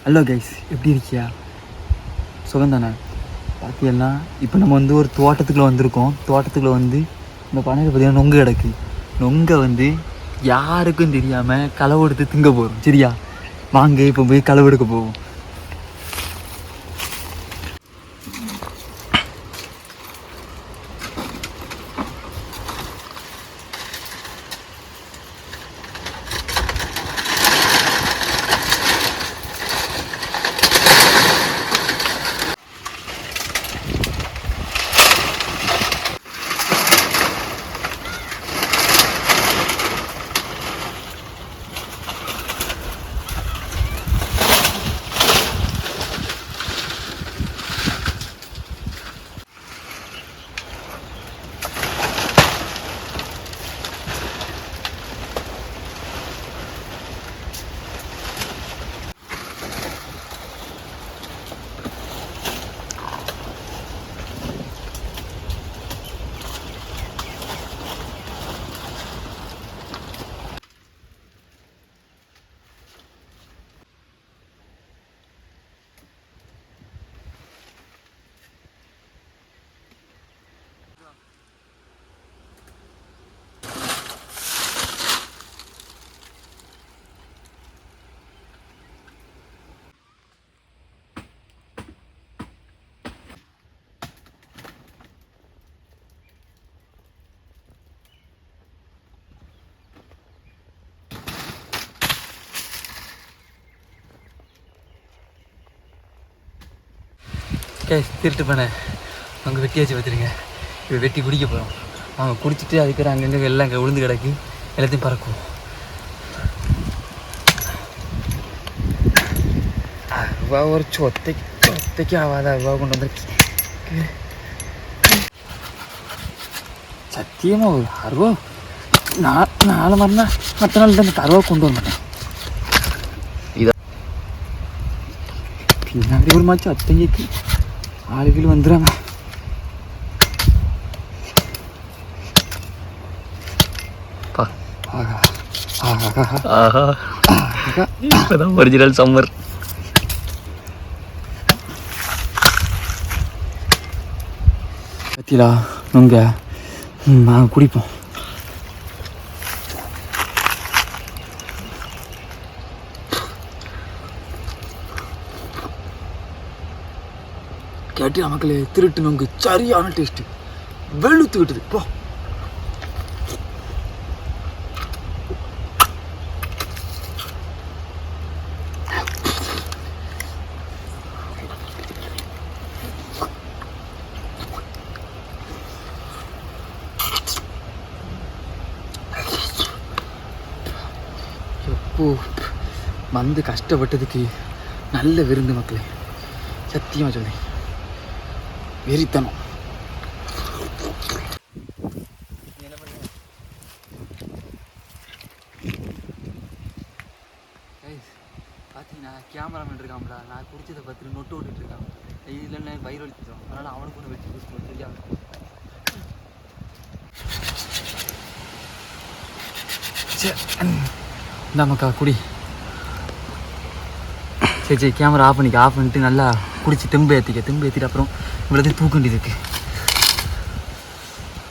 Hello guys, எப்படி இருக்கியா? சுகம் தானே? பார்த்தீங்கன்னா இப்போ நம்ம வந்து ஒரு தோட்டத்துக்குள்ளே வந்திருக்கோம். தோட்டத்துக்குள்ளே வந்து இந்த பனையில் பார்த்தீங்கன்னா நொங்கு கிடக்கு. நொங்கை வந்து யாருக்கும் தெரியாமல் களவு எடுத்து திங்க போகிறோம். சரியா? வாங்க இப்போ போய் களவு எடுக்க போவோம். திருட்டு பண்ண அங்கே வெட்டியாச்சு பார்த்துருங்க. இப்போ வெட்டி குடிக்க போகிறோம். அவங்க குடிச்சிட்டு அதுக்கப்புறம் அங்கங்கே எல்லாம் அங்கே விழுந்து கிடக்கு, எல்லாத்தையும் பறக்கும். ரூபா ஒரு சொத்தைக்கு ஆகாத ரூபா கொண்டு வந்துருக்கு. சத்தியமாக ஒரு அருவா நாலு மறுநா மற்ற நாள் தான் அருவா கொண்டு வர மாட்டேன். இதை பின்னாடி ஒரு மாச்சு அத்தங்கைக்கு ஆளுகள் வந்துடுறாங்க. Original summer. பத்திலா நொங்க நாங்கள் குடிப்போம். கேட்டியா மக்களே, திருட்டு நொங்கு சரியான டேஸ்ட்டு, வெளுத்து விட்டுது. போ எப்போ வந்து கஷ்டப்பட்டதுக்கு நல்ல விருந்து மக்களே, சத்தியமாக சொன்னேன். வெறித்தனம். பார்த்தீங்கன்னா கேமராமேன் இருக்காங்களா, நான் குடிச்சதை பார்த்துட்டு நொட்டு விட்டுட்டு இருக்கான். இல்லைன்னா வயிறு வலிச்சிடும், அதனால் அவனுக்கு ஒன்று வச்சு யூஸ் பண்ண தெரியாது. இந்தாமக்கா குடி. சரி கேமரா ஆஃப் பண்ணிட்டு நல்லா குடிச்சு தெம்பு ஏற்றிட்டு அப்புறம் இவ்வளோத்தையும் தூக்க வேண்டியது இருக்குது.